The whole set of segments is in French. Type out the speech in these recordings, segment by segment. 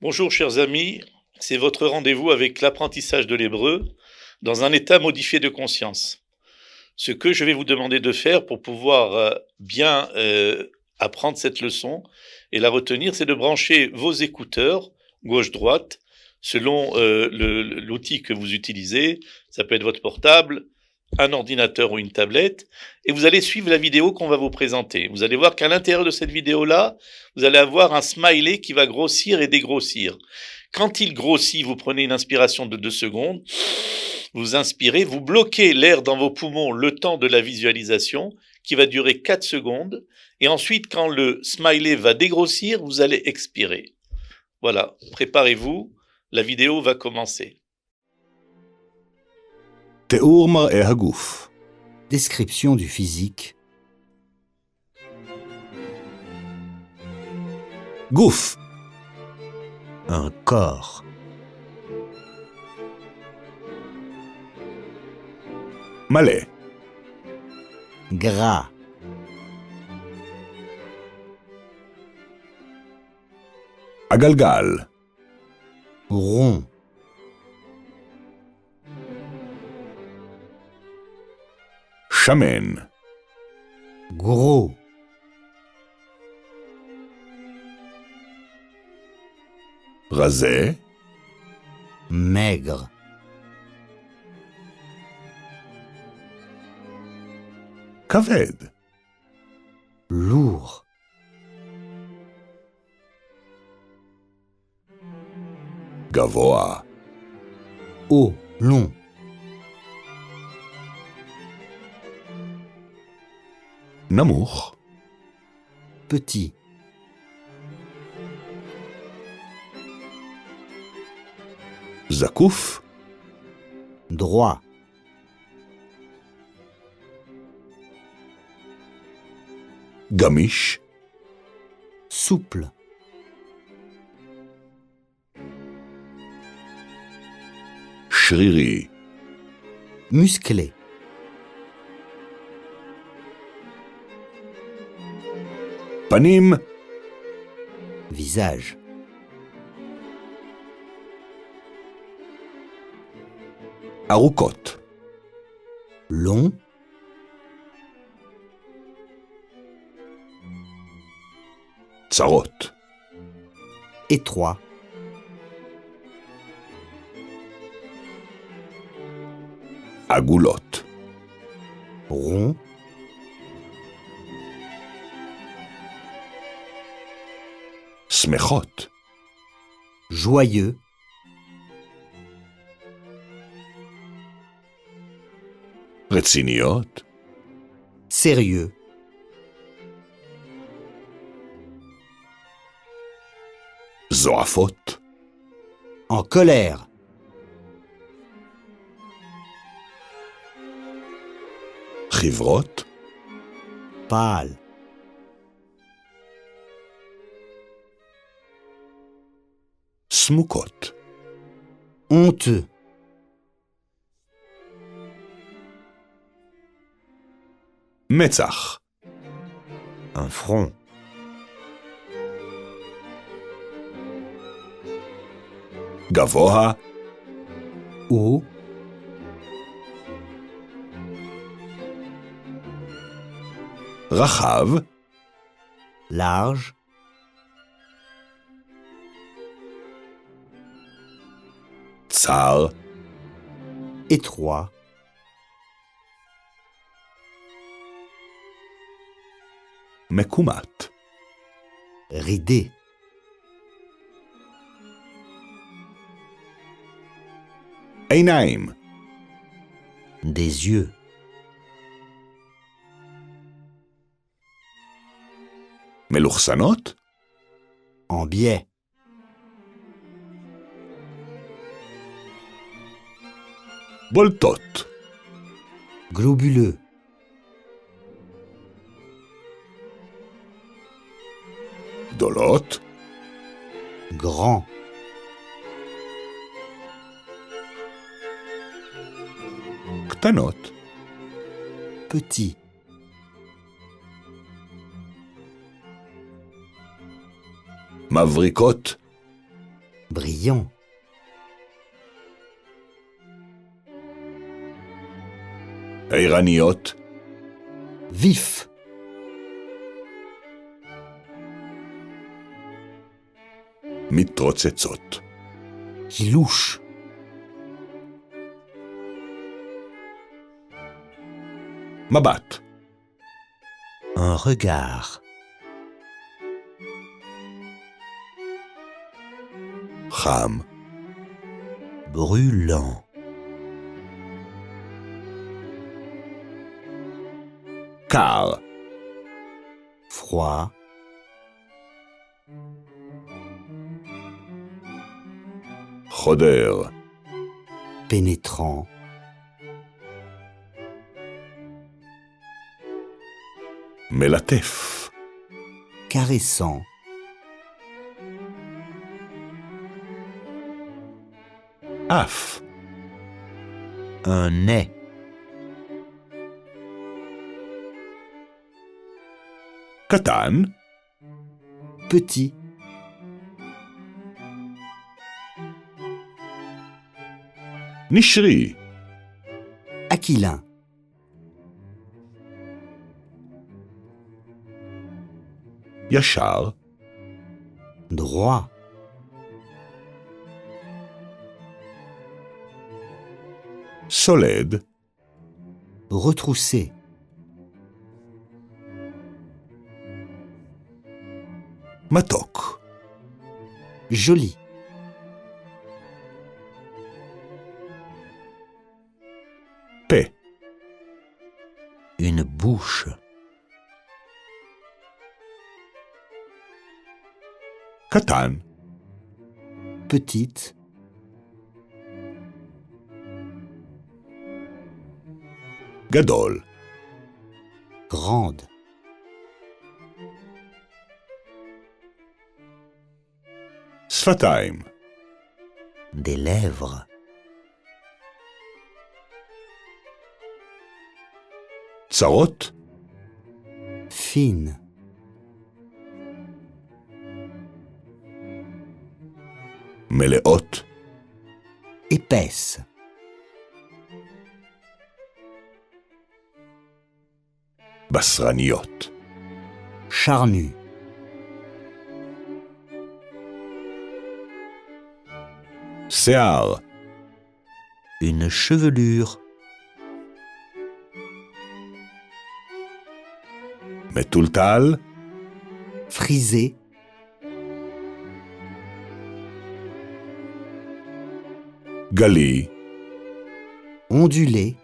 Bonjour chers amis, c'est votre rendez-vous avec l'apprentissage de l'hébreu dans un état modifié de conscience. Ce que je vais vous demander de faire pour pouvoir bien apprendre cette leçon et la retenir, c'est de brancher vos écouteurs gauche-droite selon l'outil que vous utilisez. Ça peut être votre portable, un ordinateur ou une tablette, et vous allez suivre la vidéo qu'on va vous présenter. Vous allez voir qu'à l'intérieur de cette vidéo-là, vous allez avoir un smiley qui va grossir et dégrossir. Quand il grossit, vous prenez une inspiration de 2 secondes, vous inspirez, vous bloquez l'air dans vos poumons le temps de la visualisation, qui va durer 4 secondes, et ensuite, quand le smiley va dégrossir, vous allez expirer. Voilà, préparez-vous, la vidéo va commencer. תיאור מראה הגוף. Description du physique. גוף, Un corps. מלא, Gras. עגלגל, Rond. שמן, Gros. רזה, Maigre. כבד, Lourd. גבוה, Haut. Long. נמוך, Petit. זקוף, Droit. גמיש, Souple. שרירי, Musclé. פנים, Visage. ארוכות, Long. צרות, Étroit. עגולות, Rond. שמחות, Joyeux. רציניות, Sérieux. זועפות, En colère. חברות, Pâle. סמוקות, Honteux. מצח, Un front. גבוה, Haut. רחב, Large. צר, Étroit. מקומט, Ridé. עיניים, Des yeux. מלוכסנות, En biais. בולטות, Globuleux. גדולות, Grand. קטנות, Petit. מבריקות, brillant, ערניות, vif, מתרוצצות, qui louche, מבט, un regard, חם, brûlant, קר, froid, חודר, pénétrant, מלטף, caressant, אף, un nez, קטן, petit, נשרי, aquilin, ישר, droit, סולד, retroussé, מתוק, joli, פה, une bouche, קטן, petite, גדול, grande, שפתיים, des lèvres, צרות, fine, מלאות, épaisse, בשרניות, charnue, שיער, une chevelure, מטולטל, frisée, גלי, ondulée,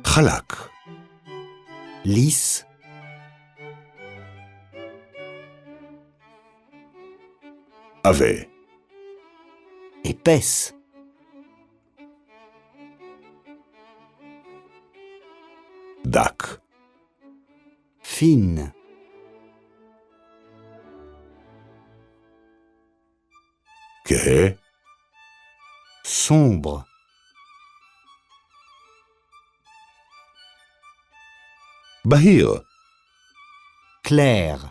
חלק, lisse, עבה, épaisse, דק, fine, כהה, sombre, בהיר, clair,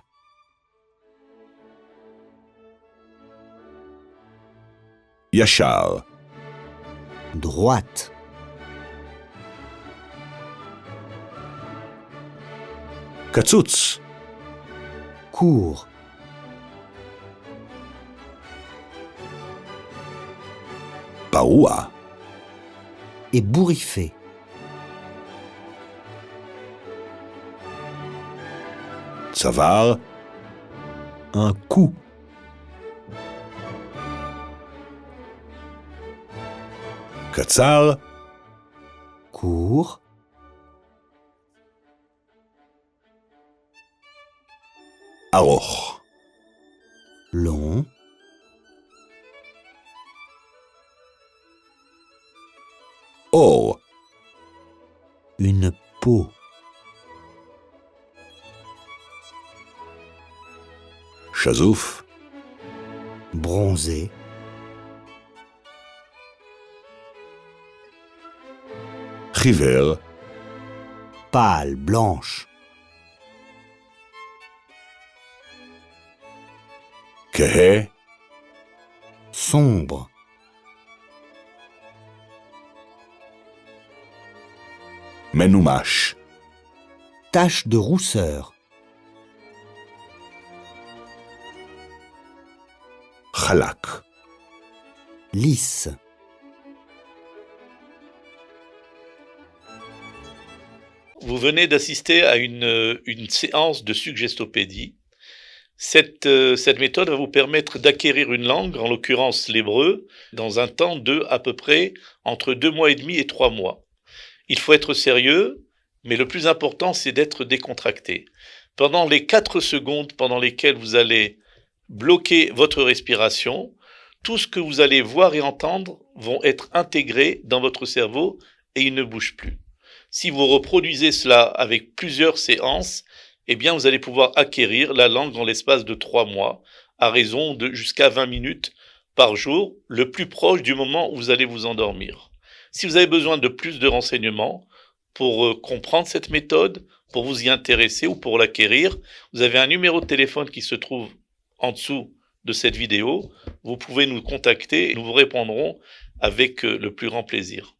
ישר, droite, קצוץ, court, פרוע, ébouriffé, צוואר, un coup, קצר, court, ארוך, long, אור, une peau, שזוף, bronzé, חיוור, pâle, blanche, כהה, sombre, מנומש, tache de rousseur, חלק, lisse, Vous venez d'assister à une séance de suggestopédie. Cette méthode va vous permettre d'acquérir une langue, en l'occurrence l'hébreu, dans un temps de à peu près entre 2 mois et demi et 3 mois. Il faut être sérieux, mais le plus important, c'est d'être décontracté. Pendant les 4 secondes pendant lesquelles vous allez bloquer votre respiration, tout ce que vous allez voir et entendre vont être intégrés dans votre cerveau et ils ne bougent plus. Si vous reproduisez cela avec plusieurs séances, eh bien vous allez pouvoir acquérir la langue en l'espace de 3 mois, à raison de jusqu'à 20 minutes par jour, le plus proche du moment où vous allez vous endormir. Si vous avez besoin de plus de renseignements pour comprendre cette méthode, pour vous y intéresser ou pour l'acquérir, vous avez un numéro de téléphone qui se trouve en dessous de cette vidéo. Vous pouvez nous contacter et nous vous répondrons avec le plus grand plaisir.